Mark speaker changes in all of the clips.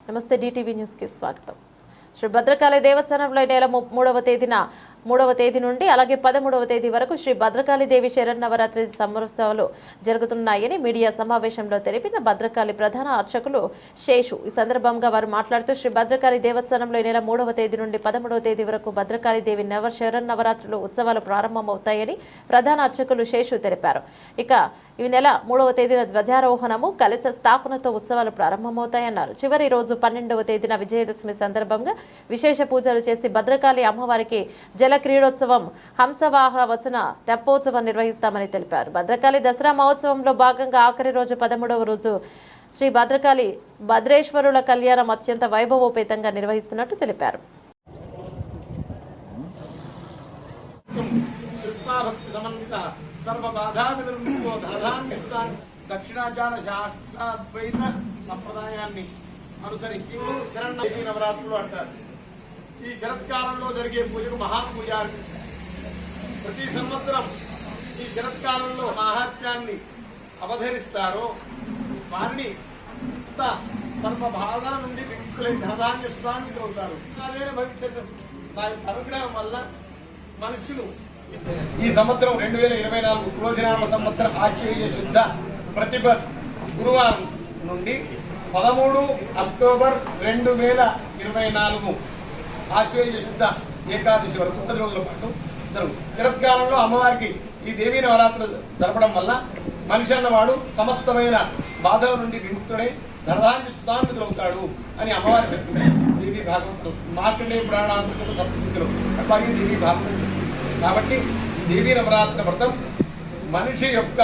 Speaker 1: నమస్తే DTV news కి స్వాగతం. శ్రీ భద్రకాళి దేవస్థానంలో నెల 3వ తేదీ నుండి అలాగే 13వ తేదీ వరకు శ్రీ భద్రకాళి దేవి శరన్నవరాత్రి సంవత్సరాలు జరుగుతున్నాయని మీడియా సమావేశంలో తెలిపిన భద్రకాళి ప్రధాన అర్చకులు శేషు. ఈ సందర్భంగా వారు మాట్లాడుతూ శ్రీ భద్రకాళి దేవస్థానంలో నెల 3వ తేదీ నుండి 13వ తేదీ వరకు భద్రకాళి దేవి శరన్నవరాత్రులు ఉత్సవాలు ప్రారంభమవుతాయని ప్రధాన అర్చకులు శేషు తెలిపారు. ఇక ఈ నెల 3వ తేదీన ధ్వజారోహణము కలశ స్థాపనతో ఉత్సవాలు ప్రారంభమవుతాయన్నారు. చివరి రోజు 12వ తేదీన విజయదశమి సందర్భంగా విశేష పూజలు చేసి భద్రకాళి అమ్మవారికి జల క్రీడోత్సవం హంసవాహ వచన తెప్పోత్సవం నిర్వహిస్తామని తెలిపారు. భద్రకాళి దసరా మహోత్సవంలో భాగంగా ఆఖరి రోజు 13వ రోజు శ్రీ భద్రకాళి భద్రేశ్వరుల కళ్యాణం అత్యంత వైభవోపేతంగా నిర్వహిస్తున్నట్టు తెలిపారు.
Speaker 2: దక్షిణాచార శాస్త్రాద్వైత సంప్రదాయాన్ని అనుసరించి శరన్నవరాత్రి నవరాత్రులు అంటారు. ఈ శరత్కాలంలో జరిగే పూజకు మహాపూజ. ప్రతి సంవత్సరం ఈ శరత్కాలంలో మహాత్మ్యాన్ని అవధరిస్తారో వారిని సర్వబాధల నుండి విముక్తులై ధనధాన్య సుధాన్వితులు అవుతారు. అదే భవిష్యత్తు అనుగ్రహం వల్ల మనుషులు ఈ సంవత్సరం 2024 క్రోధినామ సంవత్సరం ఆశ్చర్య శుద్ధ ప్రతిభ గురువారం నుండి 13 అక్టోబర్ 2024 ఆశ్చర్య శుద్ధ ఏకాదశి వరకు 10 రోజుల పాటు జరుగుతుంది. శరత్కాలంలో అమ్మవారికి ఈ దేవీ నవరాత్రులు జరపడం వల్ల మనిషి అన్నవాడు సమస్తమైన బాధల నుండి విముక్తుడై ధనధాన్య సుధాన్వితులు అవుతాడు అని అమ్మవారు చెప్పింది. దేవీ భాగవతులు మార్కండేయ పురాణాంతర్గత సప్తశుద్ధులు అట్లాగే దేవీ భాగవతం. కాబట్టి దేవీ నవరాత్రి వ్రతం మనిషి యొక్క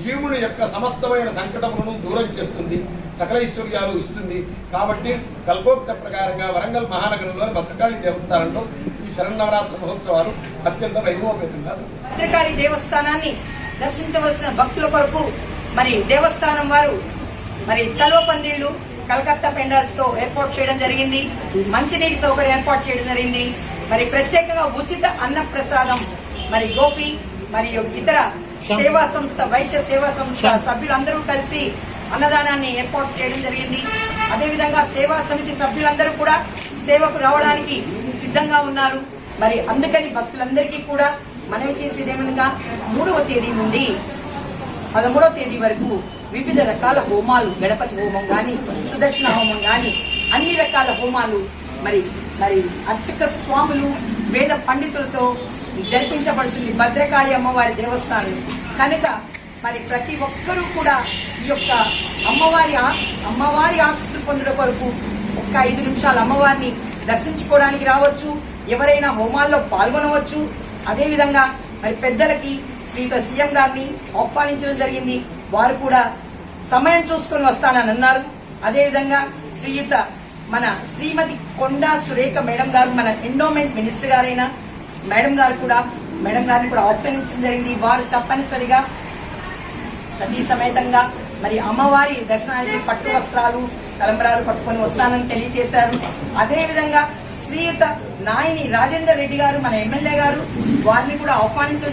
Speaker 2: జీవుని యొక్క సమస్తమైన సంకటములను దూరం చేస్తుంది, సకల ఐశ్వర్యాలు ఇస్తుంది. కాబట్టి కల్పోక్త ప్రకారంగా వరంగల్ మహానగరంలోని భద్రకాళి దేవస్థానంలో ఈ శరన్నవరాత్రి మహోత్సవాలు అత్యంత వైభవపేతంగా
Speaker 3: భద్రకాళి దేవస్థానాన్ని దర్శించవలసిన భక్తుల కొరకు మరి దేవస్థానం వారు మరి చలువ పందిళ్లు కలకత్తా పెండాల్స్ తో ఏర్పాటు చేయడం జరిగింది. మంచినీటి సౌకర్యం ఏర్పాటు చేయడం జరిగింది. మరి ప్రత్యేకంగా ఉచిత అన్న ప్రసాదం మరి గోపి మరియు ఇతర సేవా సంస్థ వైశ్య సేవా సంస్థ సభ్యులందరూ కలిసి అన్నదానాన్ని ఏర్పాటు చేయడం జరిగింది. అదేవిధంగా సేవా సమితి సభ్యులందరూ కూడా సేవకు రావడానికి సిద్ధంగా ఉన్నారు. మరి అందుకని భక్తులందరికీ కూడా మనవి చేసేదేమనగా 3వ తేదీ నుండి 13వ తేదీ వరకు వివిధ రకాల హోమాలు, గణపతి హోమం గాని, సుదర్శన హోమం గాని, అన్ని రకాల హోమాలు మరి మరి అర్చక స్వాములు వేద పండితులతో జరిపించబడుతుంది భద్రకాళి అమ్మవారి దేవస్థానం కనుక మరి ప్రతి ఒక్కరూ కూడా ఈ యొక్క అమ్మవారి ఆశీస్సులు పొందడం కొరకు ఒక్క 5 నిమిషాలు అమ్మవారిని దర్శించుకోవడానికి రావచ్చు. ఎవరైనా హోమాల్లో పాల్గొనవచ్చు. అదేవిధంగా మరి పెద్దలకి శ్రీయుత సీఎం గారిని ఆహ్వానించడం జరిగింది. వారు కూడా సమయం చూసుకొని వస్తానని అన్నారు. అదేవిధంగా శ్రీయుత మన శ్రీమతి కొండా సురేఖ మేడం గారు, మన ఎండోమెంట్ మినిస్టర్ గారైన మేడం గారిని కూడా ఆహ్వానించడం జరిగింది. వారు తప్పనిసరిగా సతీ సమేతంగా మరి అమ్మవారి దర్శనానికి పట్టు వస్త్రాలు, తలంబరాలు పట్టుకొని వస్తానని తెలియజేశారు. అదేవిధంగా శ్రీయుత నాయని రాజేందర్ రెడ్డి గారు, మన ఎమ్మెల్యే గారు, వారిని కూడా ఆహ్వానించడం